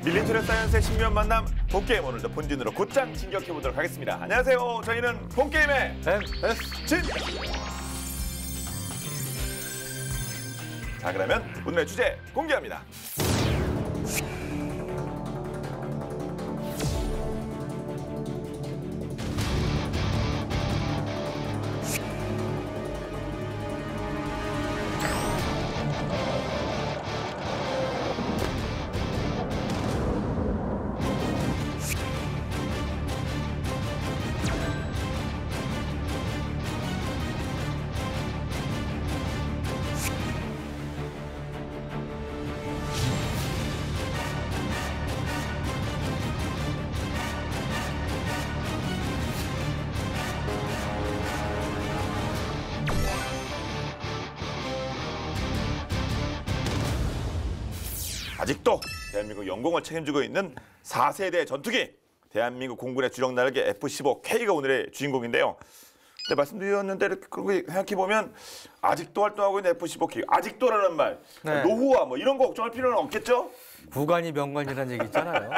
밀리터리 사이언스의 신비한 만남 본게임, 오늘도 본진으로 곧장 진격해보도록 하겠습니다. 안녕하세요. 저희는 본게임의 진! 자, 그러면 오늘의 주제 공개합니다. 아직도 대한민국 영공을 책임지고 있는 4세대 전투기, 대한민국 공군의 주력 날개 F-15K가 오늘의 주인공인데요. 근데 말씀드렸는데 이렇게 생각해보면 아직도 활동하고 있는 F-15K, 아직도라는 말, 네. 노후화 뭐 이런 거 걱정할 필요는 없겠죠? 구간이 명관이라는 얘기 있잖아요.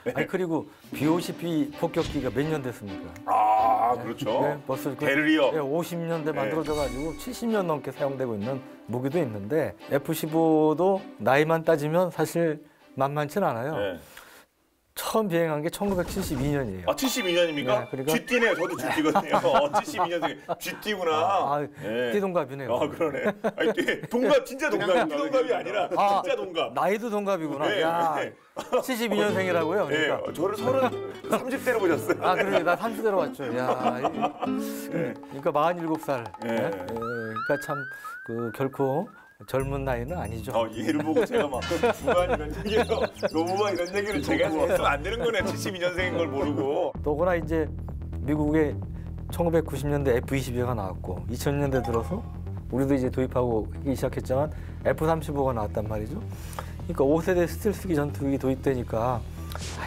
네. 아니 그리고 B-52 폭격기가 몇 년 됐습니까? 아, 그렇죠. 네, 벌써 베르리어. 50년대 만들어져가지고 70년 넘게 사용되고 있는 무기도 있는데 F-15도 나이만 따지면 사실 만만치는 않아요. 네. 처음 비행한 게 1972년이에요. 아, 72년입니까? 네, 그러니까... 쥐띠네요. 저도 쥐띠거든요. 72년생 쥐띠구나. 네. 띠동갑이네요. 아, 그러네. 아니, 동갑, 진짜 동갑. 띠동갑이 아니라 진짜 동갑. 나이도 동갑이구나. 네, 야, 네. 72년생이라고요? 그러니까. 네, 저를 30대로 보셨어요. 아, 그러게. 나 30대로 왔죠. 야, 네. 그러니까 47살. 네. 네. 그러니까 참 결코 젊은 나이는 아니죠. 얘를 보고 제가 막 중간 이런 얘기를 노무마 이런 얘기를 제가 했으면 안 되는 거네. 72년생인 걸 모르고. 또거나 이제 미국의 1990년대 F-22가 나왔고 2000년대 들어서 우리도 이제 도입하고 하기 시작했지만 F-35가 나왔단 말이죠. 그러니까 5세대 스텔스기 전투기 도입되니까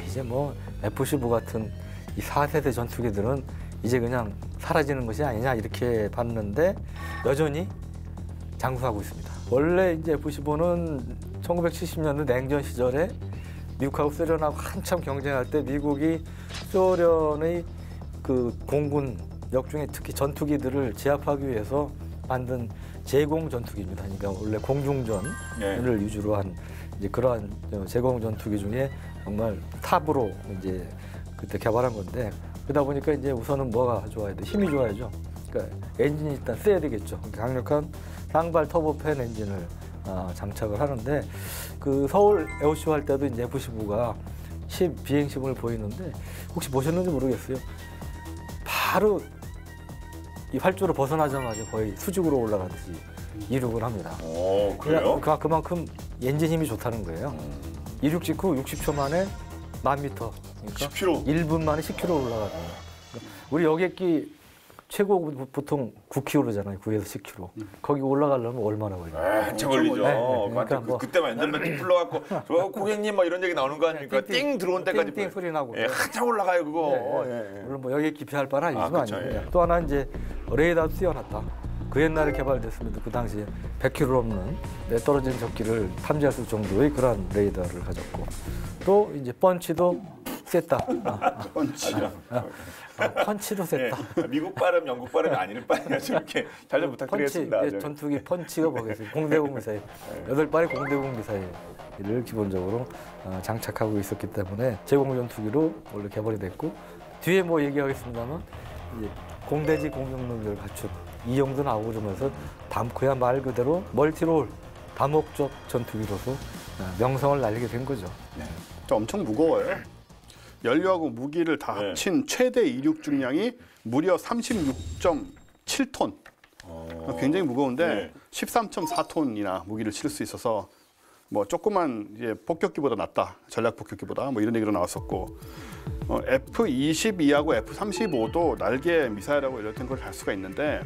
이제 뭐 F-15 같은 이 4세대 전투기들은 이제 그냥 사라지는 것이 아니냐 이렇게 봤는데 여전히 장수하고 있습니다. 원래 이제 F-15는 1970년대 냉전 시절에 미국하고 소련하고 한참 경쟁할 때 미국이 소련의 그 공군 역중에 특히 전투기들을 제압하기 위해서 만든 제공 전투기입니다. 그러니까 원래 공중전을 위주로 한 이제 그러한 제공 전투기 중에 정말 탑으로 이제 그때 개발한 건데, 그러다 보니까 이제 우선은 뭐가 좋아야 돼? 힘이 좋아야죠. 그러니까 엔진이 일단 세야 되겠죠. 강력한 쌍발 터보팬 엔진을 장착을 하는데, 그 서울 에어쇼 할 때도 이제 F-15가 비행시험을 보이는데 혹시 보셨는지 모르겠어요. 바로 이 활주로 벗어나자마자 거의 수직으로 올라가듯이 이륙을 합니다. 오, 그래요? 그만큼 엔진 힘이 좋다는 거예요. 이륙 직후 60초 만에 1000m, 그러니까 10km. 1분 만에 10km 올라가죠. 우리 여객기 최고 보통 9km잖아요. 9에서 10km. 거기 올라가려면 얼마나 걸려요? 한참 걸리죠. 네, 그러니까 그때만 엔진맨 불러갖고 저 고객님 막 이런 얘기 나오는 거 아닙니까? 띵 들어온 때까지 띵 소리 나고. 한참 올라가요 그거. 물론 뭐 여기 기피할 바는 아니지만 그쵸, 또 하나 이제 레이더도 뛰어났다. 그 옛날에 개발됐습니다. 그 당시에 100km 넘는 떨어지는 적기를 탐지할 수 있을 정도의 그런 레이더를 가졌고, 또 이제 펀치도 셌다. 펀치죠. 펀치도 셌다. 미국 발음, 영국 발음이 아니는 바에요. 이렇게 잘 좀 부탁드리겠습니다. 펀치, 전투기 펀치가 뭐겠어요? 공대공 미사일. 8발의 공대공 미사일을 기본적으로 장착하고 있었기 때문에 제공 전투기로 원래 개발이 됐고, 뒤에 뭐 얘기하겠습니다만 이제 공대지 공격 능력을 갖춘 이용도 나오고 그러면서 그야 말 그대로 멀티롤 다목적 전투기로서 명성을 날리게 된 거죠. 네. 엄청 무거워요. 연료하고 무기를 다 합친 최대 이륙 중량이 무려 36.7톤. 굉장히 무거운데 13.4톤이나 무기를 실을 수 있어서 뭐 조그만 이제 폭격기보다 낫다, 전략 폭격기보다 뭐 이런 얘기로 나왔었고, F-22하고 F-35도 날개 미사일하고 이런 걸 할 수가 있는데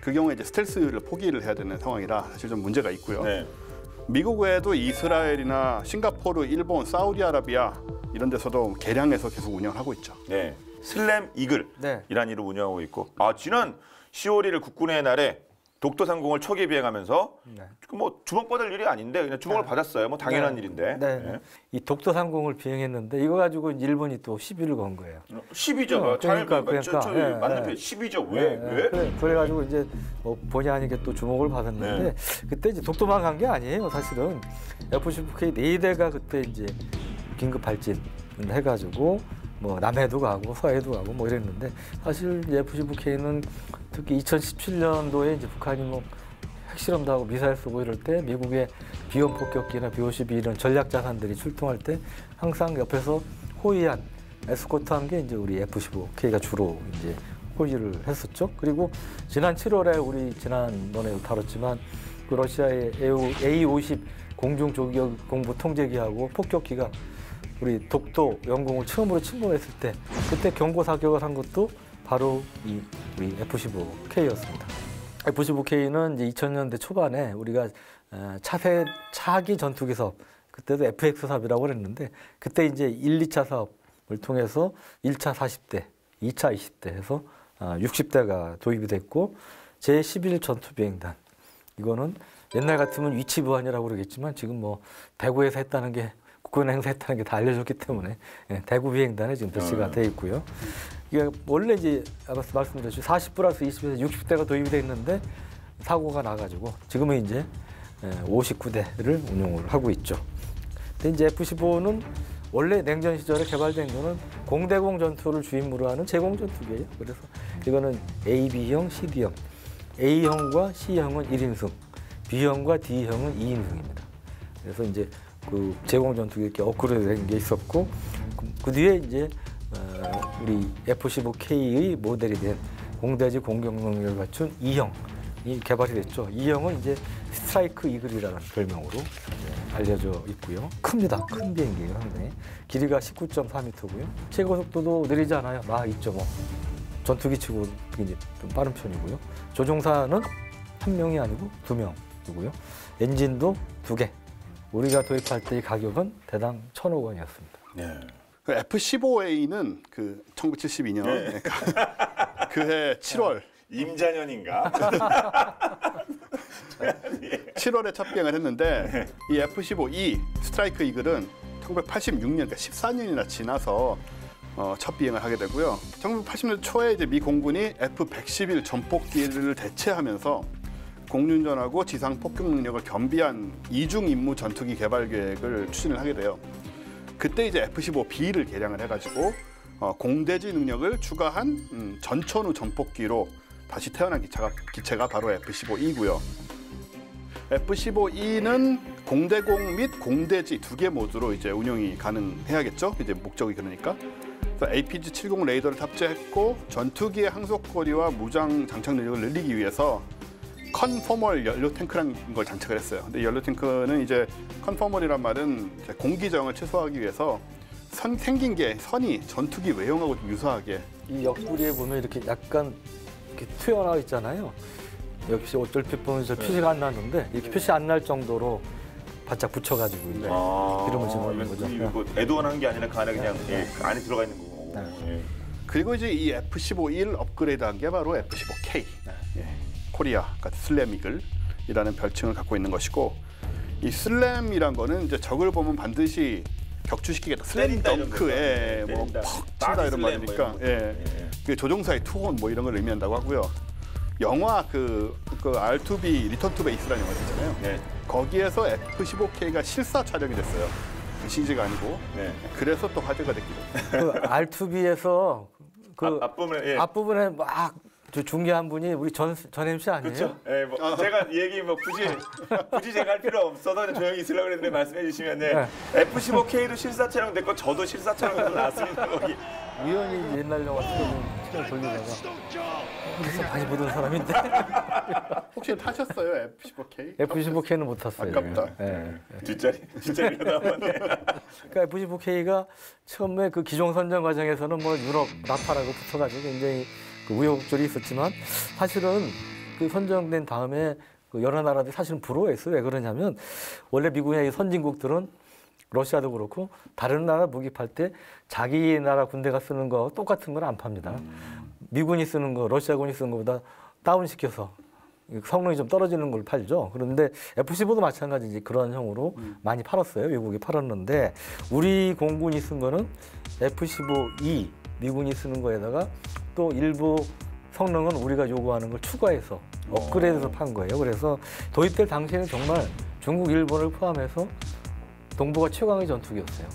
그 경우에 이제 스텔스를 포기를 해야 되는 상황이라 사실 좀 문제가 있고요. 미국 외에도 이스라엘이나 싱가포르, 일본, 사우디아라비아 이런 데서도 개량해서 계속 운영하고 있죠. 슬램 이글이라는 이름 운영하고 있고, 지난 10월 1일 국군의 날에 독도 상공을 초기 비행하면서 네. 뭐 주목 받을 일이 아닌데 그냥 주목을 받았어요. 뭐 당연한 네. 일인데. 네. 이 독도 상공을 비행했는데 이거 가지고 일본이 또 시비를 건 거예요. 10위죠. 그러니까. 맞는 예. 편 10위죠. 왜? 그래가지고 이제 뭐 본의 아니게 또 주목을 받았는데 그때 이제 독도만 간 게 아니에요. 사실은 F-15K 4대가 그때 이제 긴급 발진 해가지고 뭐 남해도 가고 서해도 가고 뭐 이랬는데 사실 F-15K는 특히 2017년도에 이제 북한이 뭐 핵실험도 하고 미사일 쏘고 이럴 때 미국의 비원 폭격기나 B-52 이런 전략 자산들이 출동할 때 항상 옆에서 호위한 에스코트한 게 이제 우리 F-15K가 주로 이제 호위를 했었죠. 그리고 지난 7월에 우리 지난번에도 다뤘지만 그 러시아의 A-50 공중 조격 공부 통제기하고 폭격기가 우리 독도 영공을 처음으로 침범했을 때 그때 경고 사격을 한 것도 바로 이 우리 F-15K였습니다. F-15K는 이제 2000년대 초반에 우리가 차기 전투기 사업 그때도 FX 사업이라고 그랬는데 그때 이제 1, 2차 사업을 통해서 1차 40대, 2차 20대 해서 60대가 도입이 됐고 제11 전투비행단 이거는 옛날 같으면 위치 보안이라고 그러겠지만 지금 뭐 대구에서 했다는 게 국군 행사했다는 게 다 알려졌기 때문에 대구 비행단에 지금 배치가 돼 있고요. 이게 원래 이제 아까 말씀드렸죠. 40+20에서 60대가 도입이 돼 있는데 사고가 나가지고 지금은 이제 59대를 운용을 하고 있죠. 근데 이제 F-15는 원래 냉전 시절에 개발된 거는 공대공 전투를 주임무로 하는 제공 전투기예요. 그래서 이거는 A, B형, CD형, A형과 C형은 1인승, B형과 D형은 2인승입니다. 그래서 이제 그 제공 전투기 이렇게 업그레이드된 게 있었고 그 뒤에 이제 우리 F-15K의 모델이 된 공대지 공격 능력을 갖춘 2형이 개발이 됐죠. 2형은 이제 스트라이크 이글이라는 별명으로 알려져 있고요. 큽니다. 큰 비행기예요, 상당히. 길이가 19.4m고요. 최고 속도도 느리지 않아요. 막 2.5. 전투기 치고 이제 좀 빠른 편이고요. 조종사는 한 명이 아니고 2명이고요. 엔진도 2개. 우리가 도입할 때의 가격은 대당 1,000억 원이었습니다. 네. 그 F-15A는 그 1972년 그해 7월 임자년인가? 7월에 첫 비행을 했는데 이 F-15E 스트라이크 이글은 1986년, 그러니까 14년이나 지나서 첫 비행을 하게 되고요. 1980년 초에 이제 미 공군이 F-111 전폭기를 대체하면서 공윤전하고 지상 폭격 능력을 겸비한 이중 임무 전투기 개발 계획을 추진을 하게 돼요. 그때 이제 F-15B를 개량을 해가지고 공대지 능력을 추가한 전천후 전폭기로 다시 태어난 기체가 바로 F-15E고요. F-15E는 공대공 및 공대지 2개 모드로 이제 운용이 가능해야겠죠. 이제 목적이 그러니까. 그래서 APG-70 레이더를 탑재했고 전투기의 항속거리와 무장 장착 능력을 늘리기 위해서 컨포멀 연료 탱크라는 걸 장착을 했어요. 근데 연료 탱크는 이제 컨포멀이란 말은 이제 공기저항을 최소화하기 위해서 생긴 게 선이 전투기 외형하고 좀 유사하게 이 옆구리에 보면 이렇게 약간 이렇게 튀어나와 있잖아요. 역시 얼핏 보면 저 표시가 안 나는데 이렇게 표시 안 날 정도로 바짝 붙여가지고 이제 기름을 집어넣는 거죠. 뭐 애도원한 게 아니라 그 안에 그냥 그 안에 들어가 있는 거고. 예. 그리고 이제 이 F-15E를 업그레이드한 게 바로 F-15K 코리아, 그러니까 슬램 이글이라는 별칭을 갖고 있는 것이고 이 슬램이란 거는 이제 적을 보면 반드시 격추시키겠다. 슬램 덩크에 뭐퍽 친다 이런 말이니까 그 조종사의 투혼 뭐 이런 걸 의미한다고 하고요. 영화 그 R2B 리턴 투 베이스라는 영화 있잖아요. 네. 거기에서 F-15K가 실사 촬영이 됐어요. CG가 아니고. 네. 그래서 또 화제가 됐기도. 그 R2B에서 그 앞부분에 앞부분에 막 중계한 분이 우리 전 MC 아니에요? 그렇죠. 예, 뭐 제가 얘기 뭐 굳이 제가 할 필요 없어서 그냥 조용히 있으려고 그랬는데 말씀해 주시면 F-15K도 실사 촬영 됐고 저도 실사 촬영에서 나왔습니다. 거기. 우연히 옛날 영화 시간 돌리다가 그래서 많이 보던 사람인데 혹시 타셨어요 F-15K? F-15K는 못 탔어요. 아깝다. 뒷자리라도 한번. 그러니까 F-15K가 처음에 그 기종 선정 과정에서는 뭐 유럽 나파라고 붙어가지고 굉장히 그 우여곡절이 있었지만 사실은 그 선정된 다음에 그 여러 나라들이 사실은 부러워했어요. 왜 그러냐면 원래 미국의 선진국들은 러시아도 그렇고 다른 나라 무기 팔 때 자기 나라 군대가 쓰는 거 똑같은 걸 안 팝니다. 미군이 쓰는 거 러시아군이 쓰는 것보다 다운시켜서 성능이 좀 떨어지는 걸 팔죠. 그런데 F-15도 마찬가지 그런 형으로 많이 팔았어요. 미국이 팔았는데 우리 공군이 쓴 거는 F-15E 미군이 쓰는 거에다가 또 일부 성능은 우리가 요구하는 걸 추가해서 업그레이드해서 판 거예요. 그래서 도입될 당시에는 정말 중국, 일본을 포함해서 동북아 최강의 전투기였어요.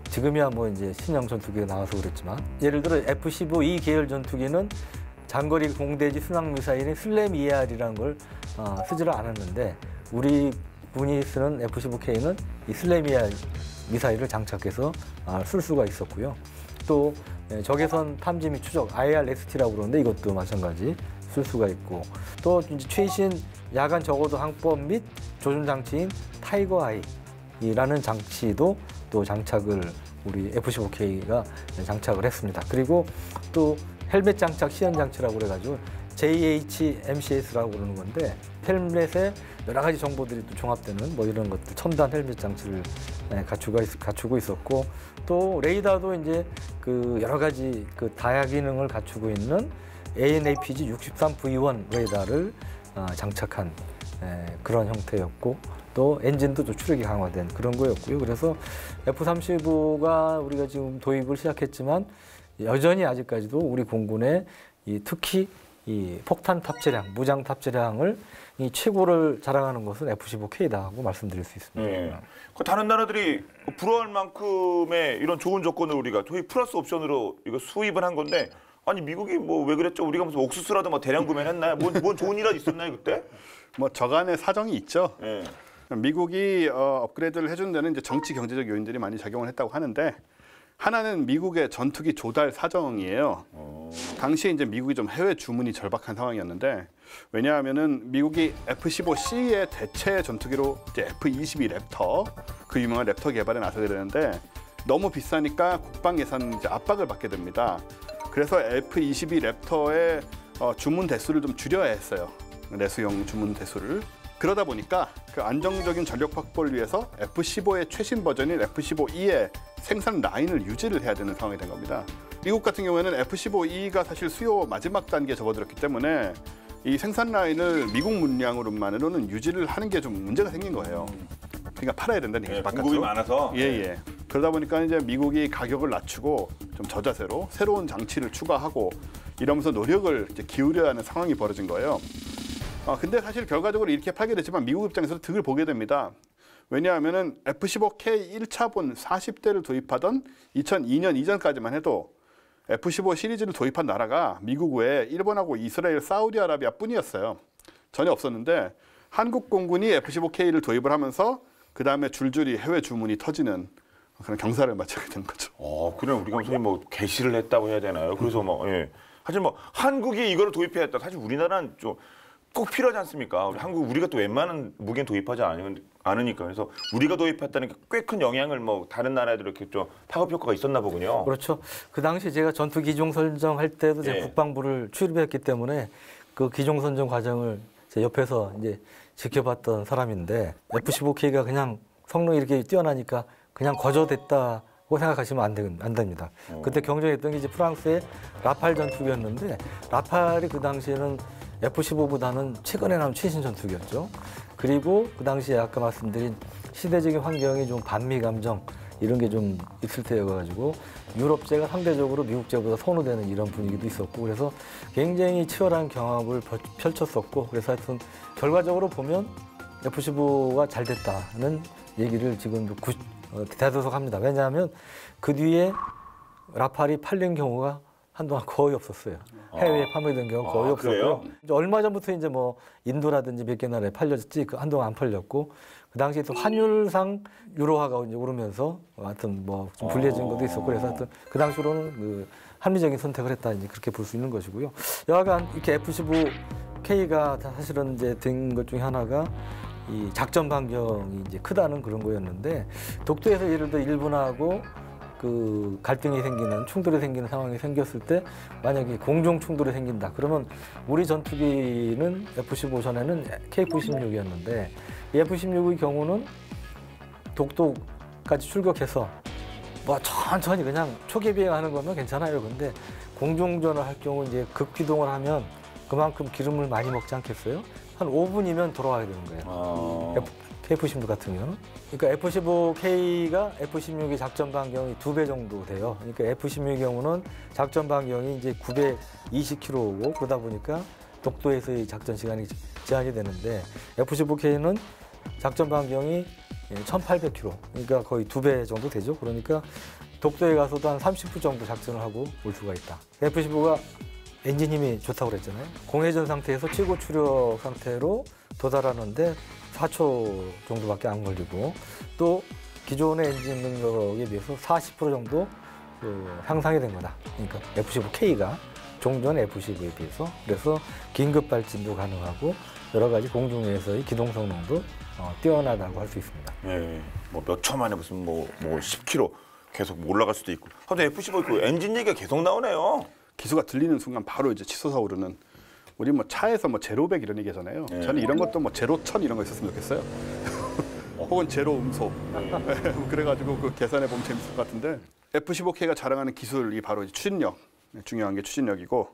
지금이야 뭐 이제 신형 전투기가 나와서 그랬지만 예를 들어 F-15E 계열 전투기는 장거리 공대지 순항 미사일인 슬램 ER이라는 걸 쓰지를 않았는데 우리 군이 쓰는 F-15K는 이 슬램 ER 미사일을 장착해서 쓸 수가 있었고요. 또 적외선 탐지 및 추적 IRST라고 그러는데 이것도 마찬가지 쓸 수가 있고 또 이제 최신 야간 저고도 항법 및 조준 장치인 타이거 아이라는 장치도 또 장착을 우리 F-15K가 장착을 했습니다. 그리고 또 헬멧 장착 시연 장치라고 그래가지고 JHMCS라고 그러는 건데 헬멧에 여러 가지 정보들이 또 종합되는 뭐 이런 것들 첨단 헬멧 장치를 갖추고 있었고 또 레이더도 이제 그 여러 가지 그 다야 기능을 갖추고 있는 AN/APG 63V1 레이더를 장착한 그런 형태였고 또 엔진도 좀 추력이 강화된 그런 거였고요. 그래서 F-35가 우리가 지금 도입을 시작했지만 여전히 아직까지도 우리 공군의 특히 이 폭탄 탑재량, 무장 탑재량을 이 최고를 자랑하는 것은 F-15K다고 말씀드릴 수 있습니다. 네. 그 다른 나라들이 부러워할 만큼의 이런 좋은 조건을 우리가 저희 플러스 옵션으로 이거 수입을 한 건데 아니 미국이 뭐 왜 그랬죠? 우리가 무슨 옥수수라도 뭐 대량 구매를 했나요? 뭔 좋은 일이 있었나요 그때? 뭐 저간의 사정이 있죠. 네. 미국이 업그레이드를 해준 데는 이제 정치 경제적 요인들이 많이 작용을 했다고 하는데 하나는 미국의 전투기 조달 사정이에요. 당시에 이제 미국이 좀 해외 주문이 절박한 상황이었는데 왜냐하면은 미국이 F-15C의 대체 전투기로 이제 F-22 랩터 그 유명한 랩터 개발에 나서게 되는데 너무 비싸니까 국방 예산 이제 압박을 받게 됩니다. 그래서 F-22 랩터의 주문 대수를 좀 줄여야 했어요. 내수용 주문 대수를. 그러다 보니까 그 안정적인 전력 확보를 위해서 F-15의 최신 버전인 F-15E의 생산 라인을 유지를 해야 되는 상황이 된 겁니다. 미국 같은 경우에는 F-15E가 사실 수요 마지막 단계에 접어들었기 때문에 이 생산 라인을 미국 물량으로만으로는 유지를 하는 게 좀 문제가 생긴 거예요. 그러니까 팔아야 된다는 얘기죠. 바깥으로. 공급이 많아서. 예. 그러다 보니까 이제 미국이 가격을 낮추고 좀 저자세로 새로운 장치를 추가하고 이러면서 노력을 이제 기울여야 하는 상황이 벌어진 거예요. 근데 사실 결과적으로 이렇게 팔게 됐지만 미국 입장에서 득을 보게 됩니다. 왜냐하면은 F-15K 1차본 40대를 도입하던 2002년 이전까지만 해도 F-15 시리즈를 도입한 나라가 미국 외에 일본하고 이스라엘, 사우디아라비아 뿐이었어요. 전혀 없었는데 한국 공군이 F-15K를 도입을 하면서 그 다음에 줄줄이 해외 주문이 터지는 그런 경사를 맞추게 된 거죠. 그래 우리가 무슨 뭐 개시를 했다고 해야 되나요? 그래서 뭐 예. 사실 뭐 한국이 이거를 도입해야 했다. 사실 우리나라는 좀 꼭 필요하지 않습니까? 우리가 또 웬만한 무기는 도입하지 않으니까 그래서 우리가 도입했다는 게 꽤 큰 영향을 뭐 다른 나라에도 이렇게 좀 파급 효과가 있었나 보군요. 그렇죠. 그 당시 제가 전투 기종 선정할 때도 제가 국방부를 출입했기 때문에 그 기종 선정 과정을 제 옆에서 이제 지켜봤던 사람인데 F-15K가 그냥 성능이 이렇게 뛰어나니까 그냥 거저됐다고 생각하시면 안 됩니다. 그때 경쟁했던 게 이제 프랑스의 라팔 전투기였는데 라팔이 그 당시에는 F-15보다는 최근에 나온 최신 전투기였죠. 그리고 그 당시에 아까 말씀드린 시대적인 환경이 좀 반미 감정 이런 게 좀 있을 때여가지고 유럽제가 상대적으로 미국제보다 선호되는 이런 분위기도 있었고 그래서 굉장히 치열한 경합을 펼쳤었고 그래서 하여튼 결과적으로 보면 F-15가 잘 됐다는 얘기를 지금도 대다수합니다. 왜냐하면 그 뒤에 라팔이 팔린 경우가 한동안 거의 없었어요. 해외에 판매된 경우 거의 없었고요. 이제 얼마 전부터 이제 뭐 인도라든지 몇 개 나라에 팔렸지 한동안 안 팔렸고 그 당시에 또 환율상 유로화가 이제 오르면서 하여튼 뭐 좀 불리해진 것도 있었고 그래서 하여튼 그 당시로는 그 합리적인 선택을 했다 이제 그렇게 볼 수 있는 것이고요. 여하간 이렇게 F-15K가 사실은 이제 된 것 중에 하나가 이 작전 반경이 이제 크다는 그런 거였는데 독도에서 예를 들어 일본하고 그 갈등이 생기는 충돌이 생기는 상황이 생겼을 때 만약에 공중 충돌이 생긴다 그러면 우리 전투기는 F-15 전에는 K-96이었는데 F-16의 경우는 독도까지 출격해서 뭐 천천히 그냥 초계 비행하는 거면 괜찮아요. 근데 공중전을 할 경우 이제 급기동을 하면 그만큼 기름을 많이 먹지 않겠어요? 한 5분이면 돌아와야 되는 거예요. F-16 같은 경우는. 그러니까 F-15K가 F-16의 작전 반경이 2배 정도 돼요. 그러니까 F-16의 경우는 작전 반경이 이제 920km고 그러다 보니까 독도에서의 작전 시간이 제한이 되는데 F-15K는 작전 반경이 1,800km. 그러니까 거의 2배 정도 되죠. 그러니까 독도에 가서도 한 30분 정도 작전을 하고 올 수가 있다. F-15가 엔진 힘이 좋다고 그랬잖아요. 공회전 상태에서 최고 추력 상태로 도달하는데 4초 정도밖에 안 걸리고 또 기존의 엔진 능력에 비해서 40% 정도 향상이 된 거다. 그러니까 F-15K가 종전 F-15에 비해서 그래서 긴급 발진도 가능하고 여러 가지 공중에서의 기동 성능도 뛰어나다고 할 수 있습니다. 네, 뭐 몇 초 만에 무슨 뭐 10km 계속 올라갈 수도 있고. 근데 F-15 그 엔진 얘기가 계속 나오네요. 기수가 들리는 순간 바로 이제 치솟아 오르는. 우리 뭐 차에서 뭐 제로백 이런 얘기 하잖아요. 네. 저는 이런 것도 뭐 제로천 이런 거 있었으면 좋겠어요. 혹은 제로 음소. 그래가지고 그 계산해 보면 재밌을 것 같은데 F-15K가 자랑하는 기술이 바로 추진력. 중요한 게 추진력이고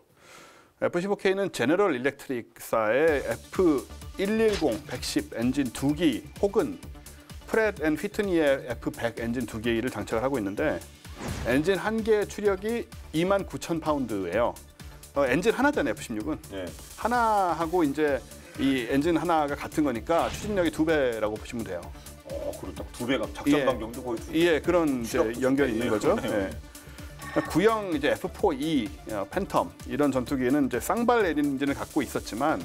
F-15K는 제너럴 일렉트릭사의 F110, 110 엔진 2기 혹은 프렛 앤 휘트니의 F100 엔진 2기를 장착을 하고 있는데 엔진 한 개의 추력이 29,000파운드예요. 엔진 하나잖아요, F-16은. 네. 하나하고 이제 이 엔진 하나가 같은 거니까 추진력이 2배라고 보시면 돼요. 그리고 딱 2배가 작전 반경도 거의 2배. 예, 그런 이제 연결이 있는 거죠. 그러네요. 예. 구형 이제 F4E, 팬텀 이런 전투기에는 이제 쌍발 엔진을 갖고 있었지만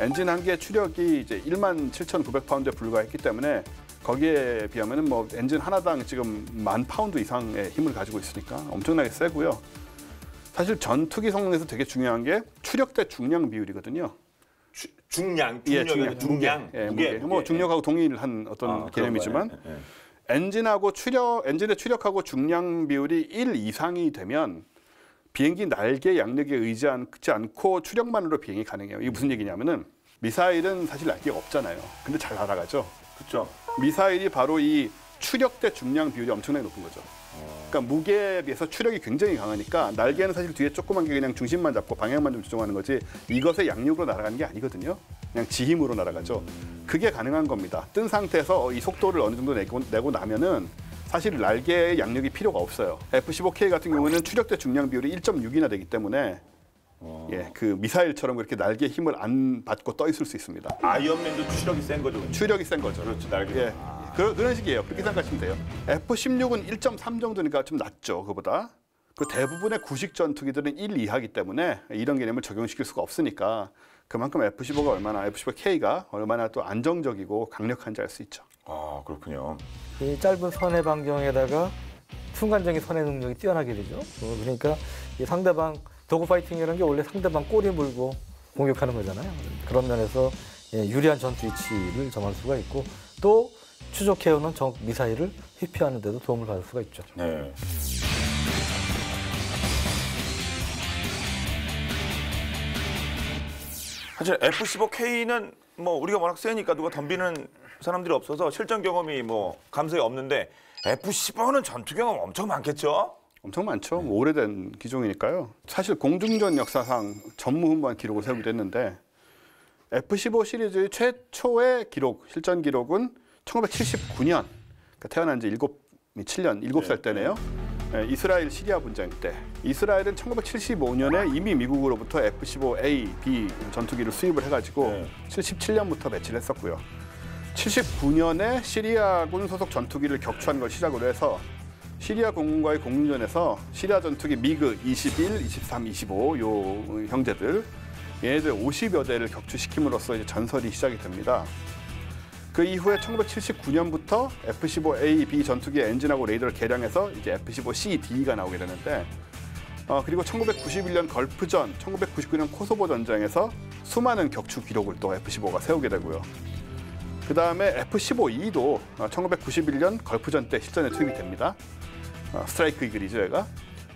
엔진 한 개의 추력이 이제 17,900파운드에 불과했기 때문에 거기에 비하면은 뭐 엔진 하나당 지금 10,000파운드 이상의 힘을 가지고 있으니까 엄청나게 세고요. 사실 전투기 성능에서 되게 중요한 게 추력 대 중량 비율이거든요. 중량. 예, 무게. 뭐 중력하고 동일한 어떤 개념이지만 엔진의 추력하고 중량 비율이 1 이상이 되면 비행기 날개 양력에 의지하지 않고 추력만으로 비행이 가능해요. 이게 무슨 얘기냐면은 미사일은 사실 날개가 없잖아요. 근데 잘 날아가죠. 그렇죠. 미사일이 바로 이 추력 대 중량 비율이 엄청나게 높은 거죠. 그러니까 무게에 비해서 추력이 굉장히 강하니까 날개는 사실 뒤에 조그만 게 그냥 중심만 잡고 방향만 좀 조정하는 거지 이것의 양력으로 날아가는 게 아니거든요. 그냥 지힘으로 날아가죠. 그게 가능한 겁니다. 뜬 상태에서 이 속도를 어느 정도 내고 나면은 사실 날개의 양력이 필요가 없어요. F-15K 같은 경우는 추력 대 중량 비율이 1.6이나 되기 때문에 예, 그 미사일처럼 그렇게 날개 힘을 안 받고 떠 있을 수 있습니다. 아이언맨도 추력이 센 거죠. 추력이 센 거죠. 그렇죠, 날개. 예, 그런 식이에요. 그렇게 생각하시면 돼요. F-16은 1.3 정도니까 좀 낮죠, 그보다. 그 대부분의 구식 전투기들은 1 이하기 때문에 이런 개념을 적용시킬 수가 없으니까 그만큼 F-15K가 얼마나 또 안정적이고 강력한지 알 수 있죠. 아, 그렇군요. 이 짧은 선의 반경에다가 순간적인 선의 능력이 뛰어나게 되죠. 그러니까 이 상대방 도그 파이팅이라는 게 원래 상대방 꼬리 물고 공격하는 거잖아요. 그런 면에서 유리한 전투 위치를 정할 수가 있고 또 추적해오는 적 미사일을 회피하는 데도 도움을 받을 수가 있죠. 네. 사실 F-15K는 뭐 우리가 워낙 세니까 누가 덤비는 사람들이 없어서 실전 경험이 뭐 감소에 없는데 F-15는 전투 경험 엄청 많겠죠? 엄청 많죠. 뭐 오래된 기종이니까요. 사실 공중전 역사상 전무후무한 기록을 세우기도 했는데 F-15 시리즈의 최초의 기록, 실전 기록은 1979년, 그러니까 태어난 지 7살 때네요. 네, 이스라엘 시리아 분쟁 때. 이스라엘은 1975년에 이미 미국으로부터 F-15A, B 전투기를 수입을 해가지고 77년부터 배치를 했었고요. 79년에 시리아군 소속 전투기를 격추한 걸 시작으로 해서 시리아 공군과의 공중전에서 시리아 전투기 미그 21, 23, 25 요 형제들 얘네들 50여 대를 격추시킴으로써 이제 전설이 시작이 됩니다. 그 이후에 1979년부터 F-15A, B 전투기의 엔진하고 레이더를 개량해서 이제 F-15C, D가 나오게 되는데 그리고 1991년 걸프전, 1999년 코소보 전쟁에서 수많은 격추 기록을 또 F-15가 세우게 되고요. 그 다음에 F-15E도 1991년 걸프전 때 실전에 투입이 됩니다. 스트라이크 이글이죠, 얘가.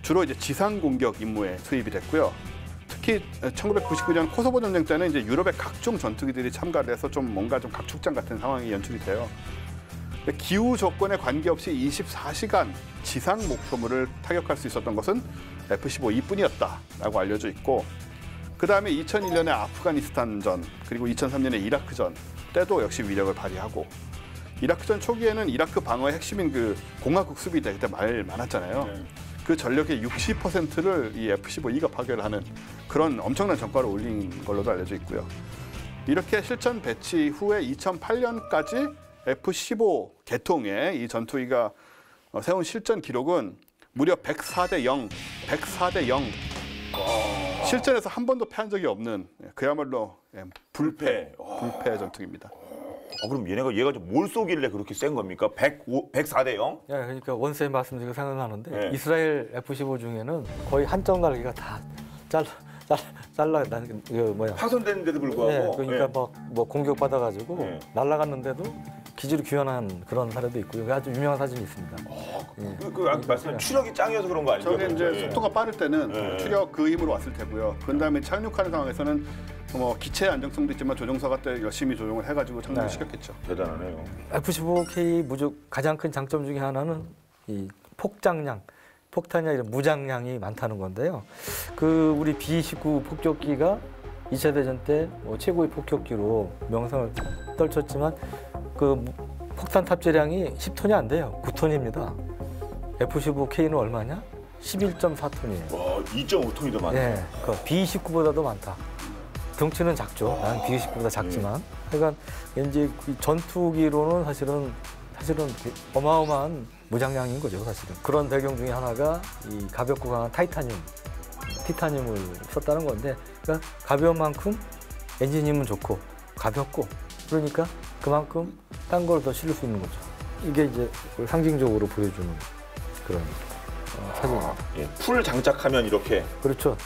주로 이제 지상 공격 임무에 투입이 됐고요. 특히 1999년 코소보 전쟁 때는 이제 유럽의 각종 전투기들이 참가를 해서 좀 뭔가 좀 각축장 같은 상황이 연출이 돼요. 기후 조건에 관계없이 24시간 지상 목표물을 타격할 수 있었던 것은 F-15E뿐이었다라고 알려져 있고 그다음에 2001년에 아프가니스탄전 그리고 2003년에 이라크전 때도 역시 위력을 발휘하고 이라크전 초기에는 이라크 방어의 핵심인 그 공화국 수비대 그때 말 많았잖아요. 그 전력의 60%를 이 F-15E가 파괴를 하는 그런 엄청난 전과를 올린 걸로도 알려져 있고요. 이렇게 실전 배치 후에 2008년까지 F-15 개통의 이 전투기가 세운 실전 기록은 무려 104대 0, 104대 0. 실전에서 한 번도 패한 적이 없는 그야말로 불패 전투기입니다. 그럼 얘가 뭘 쏘길래 그렇게 센 겁니까? 104대 0? 예, 그러니까 원쌤 말씀드리고 생각나는데 네. 이스라엘 F-15 중에는 거의 한쪽 날개가 다 잘라 파손됐는데도 불구하고. 네, 그러니까 뭐 공격 받아가지고 네. 날아갔는데도 기지로 귀환한 그런 사례도 있고요. 아주 유명한 사진이 있습니다. 그 아까 말씀한 추력이 짱이어서 그런 거 아니에요? 저게 이제 속도가 빠를 때는 네. 추력 그 힘으로 왔을 테고요. 그다음에 착륙하는 상황에서는 뭐 기체의 안정성도 있지만 조종사가 때 열심히 조종을 해가지고 착륙을 네. 시켰겠죠. 대단하네요. F-15K 가장 큰 장점 중에 하나는 이 폭장량, 폭탄이 아니라 무장량이 많다는 건데요. 그 우리 B-29 폭격기가 2차 대전 때 최고의 폭격기로 명성을 떨쳤지만 그 폭탄 탑재량이 10톤이 안 돼요. 9톤입니다. F-15K는 얼마냐? 11.4톤이에요. 와, 2.5톤이 더 많네. 예, 그 B-29보다도 많다. 덩치는 작죠. 난 B-29보다 작지만. 그러니까 이제 전투기로는 사실은 어마어마한 무장량인 거죠, 사실은. 그런 배경 중에 하나가 이 가볍고 강한 티타늄을 썼다는 건데, 그러니까 가벼운 만큼 엔진 힘은 좋고 가볍고 그러니까 그만큼 딴 걸 더 실을 수 있는 거죠. 이게 이제 상징적으로 보여주는 그런 사진입니다. 예, 풀 장착하면 이렇게. 그렇죠.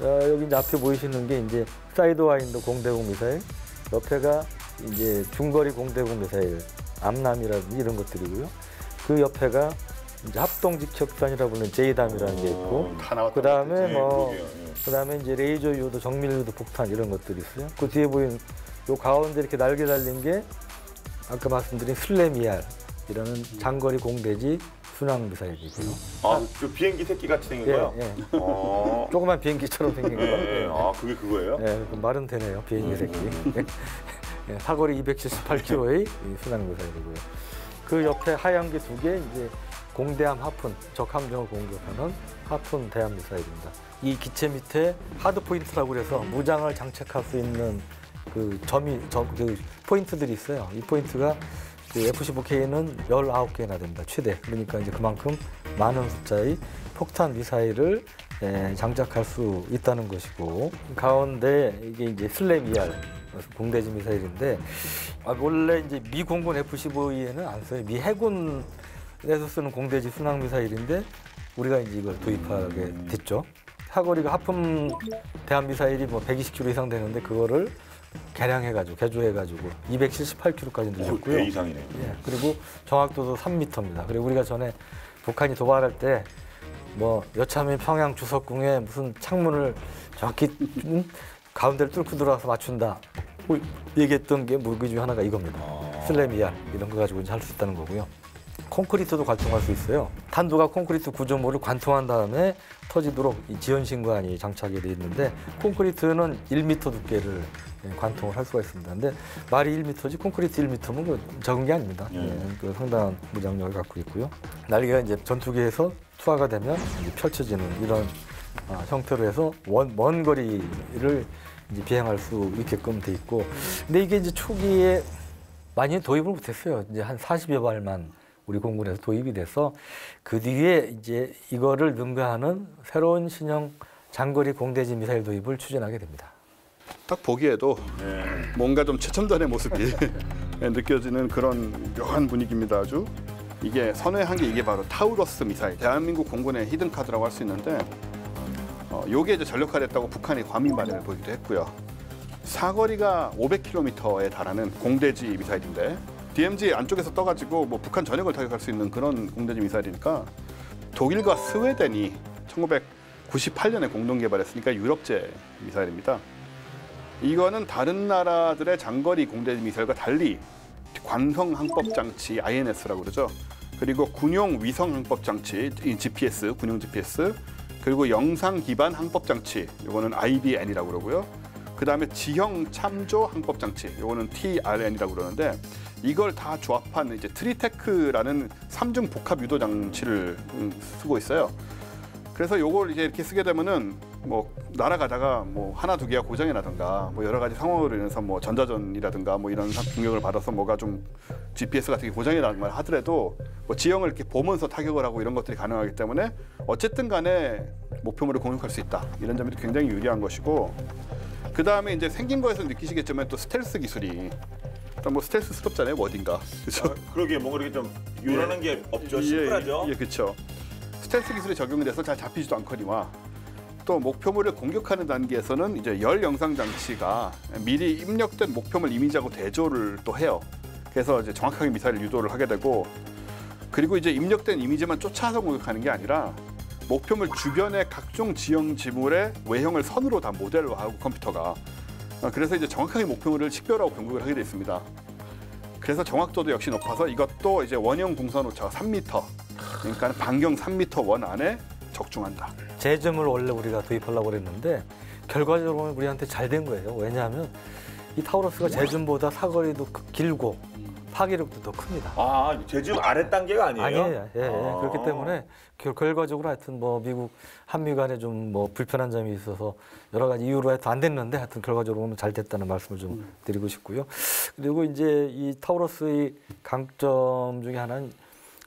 여기 이제 앞에 보이시는 게 이제 사이드와인더 공대공 미사일, 옆에가 이제 중거리 공대공 미사일, 암람이라든지 이런 것들이고요. 그 옆에가 이제 합동직격탄이라고 부르는 제이담이라는 게 있고, 다 나왔다. 그다음에 그러게요. 그다음에 이제 레이저 유도, 정밀 유도 폭탄 이런 것들이 있어요. 그 뒤에 보이는 요 가운데 이렇게 날개 달린 게 아까 말씀드린 슬램이알이라는 장거리 공대지 순항 미사일이고요. 저 비행기 새끼 같이 생긴 거요? 예. 어. 조그만 비행기처럼 생긴 거. 예, 예. 그게 그거예요? 예, 말은 되네요. 비행기 새끼. 예, 사거리 278km의 순항 미사일이고요. 그 옆에 하얀 게 두 개 이제 공대함 하푼, 적 함정을 공격하는 하푼 대함 미사일입니다. 이 기체 밑에 하드 포인트라고 그래서 무장을 장착할 수 있는 그 포인트들이 있어요. 이 포인트가 그 F-15K는 19개나 됩니다. 최대. 그러니까 이제 그만큼 많은 숫자의 폭탄 미사일을 장착할 수 있다는 것이고, 가운데 이게 이제 슬램-ER 공대지 미사일인데, 원래 이제 미 공군 F-15E에는 안 써요. 미 해군에서 쓰는 공대지 순항 미사일인데 우리가 이제 이걸 도입하게 됐죠. 사거리가 하품 대함 미사일이 뭐 120km 이상 되는데 그거를 개량해가지고 개조해가지고 278km까지 늘렸고요. 배 이상이네요. 예, 그리고 정확도도 3m입니다. 그리고 우리가 전에 북한이 도발할 때 뭐 여차하면 평양 주석궁에 무슨 창문을 정확히 가운데를 뚫고 들어와서 맞춘다. 얘기했던 게 무기 중에 하나가 이겁니다. 슬램이야 이런 거 가지고 이제 할 수 있다는 거고요. 콘크리트도 관통할 수 있어요. 탄두가 콘크리트 구조물을 관통한 다음에 터지도록 이 지연신관이 장착이 되어 있는데, 콘크리트는 1m 두께를 관통을 할 수가 있습니다. 근데 말이 1m지 콘크리트 1m면 그 적은 게 아닙니다. 그 상당한 무장력을 갖고 있고요. 날개가 이제 전투기에서 투하가 되면 이제 펼쳐지는 이런 형태로 해서 먼 거리를 이제 비행할 수 있게끔 돼 있고, 근데 이게 이제 초기에 많이 도입을 못했어요. 이제 한 40여 발만 우리 공군에서 도입이 돼서 그 뒤에 이제 이거를 능가하는 새로운 신형 장거리 공대지 미사일 도입을 추진하게 됩니다. 딱 보기에도 뭔가 좀 최첨단의 모습이 느껴지는 그런 묘한 분위기입니다. 아주 이게 선회한 게 이게 바로 타우러스 미사일, 대한민국 공군의 히든 카드라고 할 수 있는데, 요게 이제 전력화됐다고 북한이 과민 반응을 보이기도 했고요. 사거리가 500km에 달하는 공대지 미사일인데, DMZ 안쪽에서 떠가지고 뭐 북한 전역을 타격할 수 있는 그런 공대지 미사일이니까, 독일과 스웨덴이 1998년에 공동 개발했으니까 유럽제 미사일입니다. 이거는 다른 나라들의 장거리 공대지 미사일과 달리 관성 항법 장치 INS라고 그러죠. 그리고 군용 위성 항법 장치, GPS, 군용 GPS, 그리고 영상 기반 항법 장치, 요거는 IBN이라고 그러고요. 그다음에 지형 참조 항법 장치, 요거는 TRN이라고 그러는데 이걸 다 조합한 이제 트리테크라는 3중 복합 유도 장치를 쓰고 있어요. 그래서 요걸 이제 이렇게 쓰게 되면은 뭐 날아가다가 뭐 하나 두 개가 고장이 나든가 뭐 여러 가지 상황으로 인해서 뭐 전자전이라든가 뭐 이런 공격을 받아서 뭐가 좀 GPS 같은 게 고장이 나는 말 하더라도 뭐 지형을 이렇게 보면서 타격을 하고 이런 것들이 가능하기 때문에 어쨌든 간에 목표물을 공격할 수 있다. 이런 점이 굉장히 유리한 것이고, 그 다음에 이제 생긴 거에서 느끼시겠지만 또 스텔스 기술이 일단 뭐 스텔스스럽잖아요, 어딘가. 그렇죠? 그러게 뭔가 이렇게 좀 요란한 게 없죠. 심플하죠. 예, 그렇죠. 스텔스 기술이 적용이 돼서 잘 잡히지도 않거니와 또 목표물을 공격하는 단계에서는 이제 열 영상 장치가 미리 입력된 목표물 이미지하고 대조를 또 해요. 그래서 이제 정확하게 미사일을 유도를 하게 되고, 그리고 이제 입력된 이미지만 쫓아서 공격하는 게 아니라 목표물 주변의 각종 지형 지물의 외형을 선으로 다 모델화하고 컴퓨터가 그래서 이제 정확하게 목표물을 식별하고 공격을 하게 돼 있습니다. 그래서 정확도도 역시 높아서 이것도 이제 원형 공선 오차가 3m, 그러니까 반경 3m 원 안에 적중한다. 제점을 원래 우리가 도입하려고 그랬는데 결과적으로 우리한테 잘 된 거예요. 왜냐하면 이 타우러스가 제점보다 사거리도 길고 파괴력도 더 큽니다. 아, 제주 아래 단계가 아니에요? 아니에요. 예, 예. 아. 그렇기 때문에 결과적으로 하여튼 뭐 미국 한미 간에 좀 뭐 불편한 점이 있어서 여러 가지 이유로 하여튼 안 됐는데 하여튼 결과적으로 보면 잘 됐다는 말씀을 좀 드리고 싶고요. 그리고 이제 이 타우러스의 강점 중에 하나는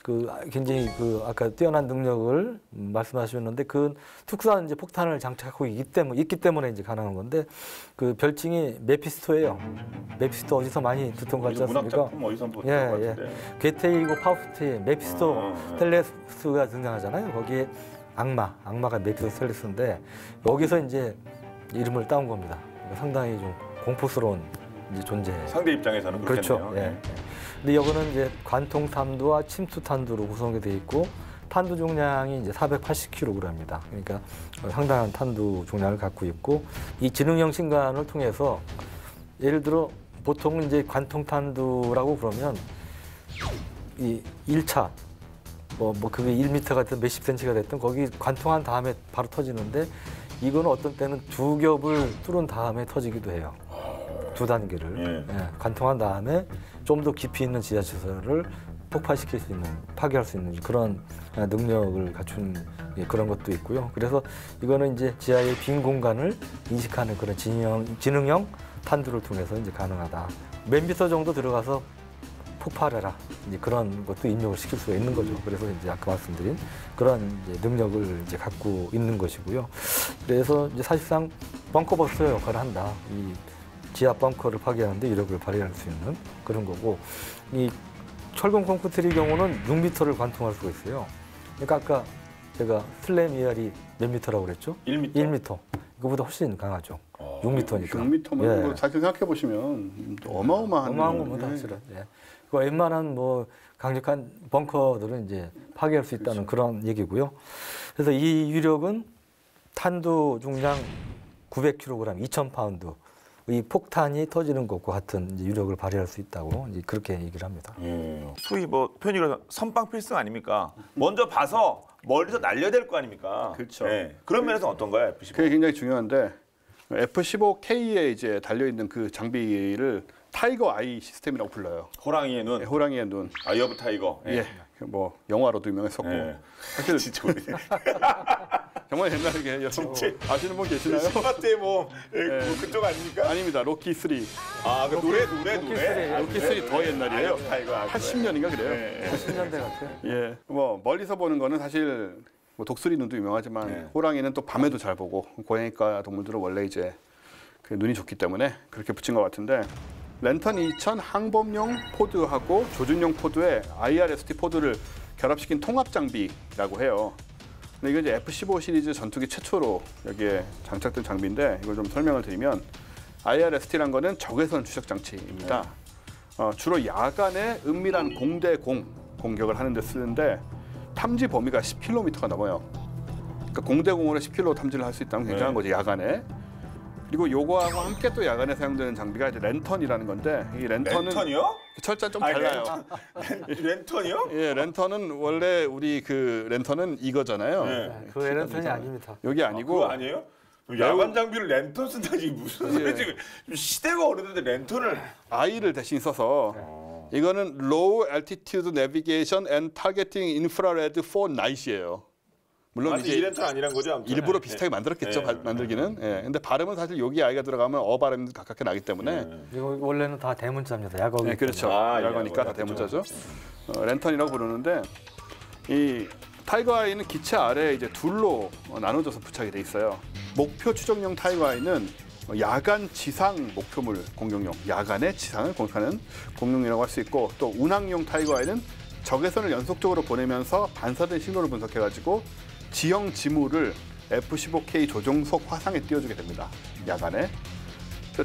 그 굉장히 그 아까 뛰어난 능력을 말씀하셨는데 그 특수한 이제 폭탄을 장착하고 있기 때문에 이제 가능한 건데 그 별칭이 메피스토예요. 메피스토 어디서 많이 듣던 것 같지 않습니까? 문학작품 어디서 한번 예, 본것 같은데. 괴테이고 파우스트의 메피스토 텔레스가 등장하잖아요. 거기에 악마가 메피스토 텔레스인데 여기서 이제 이름을 따온 겁니다. 그러니까 상당히 좀 공포스러운 이제 존재예요. 상대 입장에서는 그렇겠네요. 그렇죠. 예. 근데 이거는 이제 관통 탄두와 침투 탄두로 구성이 되어 있고 탄두 중량이 이제 480kg입니다. 그러니까 상당한 탄두 중량을 갖고 있고 이 지능형 신관을 통해서 예를 들어 보통 이제 관통 탄두라고 그러면 이 1차 뭐 그게 1m가 됐든 몇십 cm가 됐든 거기 관통한 다음에 바로 터지는데 이거는 어떤 때는 두 겹을 뚫은 다음에 터지기도 해요. 두 단계를 관통한 다음에 좀 더 깊이 있는 지하시설을 폭파시킬 수 있는, 파괴할 수 있는 그런 능력을 갖춘 그런 것도 있고요. 그래서 이거는 이제 지하의 빈 공간을 인식하는 그런 지능형 탄두를 통해서 이제 가능하다. 몇 미터 정도 들어가서 폭발해라. 이제 그런 것도 입력을 시킬 수가 있는 거죠. 그래서 이제 아까 말씀드린 그런 이제 능력을 이제 갖고 있는 것이고요. 그래서 이제 사실상 벙커버스터 역할을 한다. 이 지하 벙커를 파괴하는데 이력을 발휘할 수 있는 그런 거고, 이 철근 콘크리트의 경우는 6m를 관통할 수가 있어요. 그러니까 아까 제가 슬램 이알이 몇 미터라고 그랬죠? 1m. 1m. 이거보다 훨씬 강하죠. 6m니까. 6m면 뭐 사실 생각해 보시면 어마어마한 겁니다, 사실은. 예. 그 웬만한 뭐 강력한 벙커들은 이제 파괴할 수 있다는 그런 얘기고요. 그래서 이 유력은 탄두 중량 900kg, 2,000파운드. 이 폭탄이 터지는 것과 같은 이제 유력을 발휘할 수 있다고 이제 그렇게 얘기를 합니다. 소위 뭐 표현이 그래서 선빵 필승 아닙니까? 먼저 봐서 멀리서 날려야 될 거 아닙니까? 그렇죠. 그런 면에서 어떤가요, F-15? 그게 굉장히 중요한데 F-15K에 이제 달려 있는 그 장비를 타이거 아이 시스템이라고 불러요. 호랑이의 눈, 호랑이의 눈. 아이 오브 타이거. 예. 뭐 영화로도 유명했었고. 사실 진짜 우리 정말 옛날에 여러분 아시는 분 계시나요? 신마트의 뭐 그쪽 아닙니까? 아닙니다. 로키 3. 아, 그 노래. 로키 3 더 옛날이에요. 아이 오브 타이거. 80년인가 그래요. 10년대 같아요. 예. 뭐 멀리서 보는 거는 사실 뭐 독수리 눈도 유명하지만 호랑이는 또 밤에도 잘 보고 고양이과 동물들은 원래 이제 그 눈이 좋기 때문에 그렇게 붙인 것 같은데, 랜턴 2000 항범용 포드하고 조준용 포드에 IRST 포드를 결합시킨 통합 장비라고 해요. 근데 이거 이제 F-15 시리즈 전투기 최초로 여기에 장착된 장비인데, 이걸 좀 설명을 드리면 IRST란 거는 적외선 추적 장치입니다. 주로 야간에 은밀한 공대공 공격을 하는 데 쓰는데 탐지 범위가 10km가 넘어요. 그러니까 공대공으로 10km 탐지를 할 수 있다면 굉장한 거죠, 야간에. 그리고 요거하고 함께 또 야간에 사용되는 장비가 이제 랜턴이라는 건데 이 랜턴은 랜턴이요? 철자 좀 아니, 달라요. 랜턴이요? 예, 랜턴은 원래 우리 그 랜턴은 이거잖아요. 네. 그 랜턴이 아닙니다. 여기 그거 아니고 아니에요? 야간 장비를 랜턴 쓴다지 무슨 소리 지금 시대가 어른데 랜턴을 I를 대신 써서 이거는 Low Altitude Navigation and Targeting Infrared for Night이에요. 물론 아직 이제 이 랜턴 아니란 거죠? 아무튼. 일부러 네. 비슷하게 만들었겠죠. 네. 만들기는. 예. 근데 발음은 사실 여기 I가 들어가면 어 발음이 가깝게 나기 때문에 이거 원래는 다 대문자입니다. 야거기. 네, 그렇죠. 아, 야거니까 야거, 다 대문자죠. 랜턴이라고 부르는데 이 타이거 아이는 기체 아래에 이제 둘로 나눠져서 부착이 돼 있어요. 목표 추적용 타이거 아이는 야간 지상 목표물 공격용, 야간의 지상을 공격하는 공룡이라고 할 수 있고 또 운항용 타이거 아이는 적외선을 연속적으로 보내면서 반사된 신호를 분석해가지고 지형 지물을 F-15K 조종석 화상에 띄워주게 됩니다. 야간에.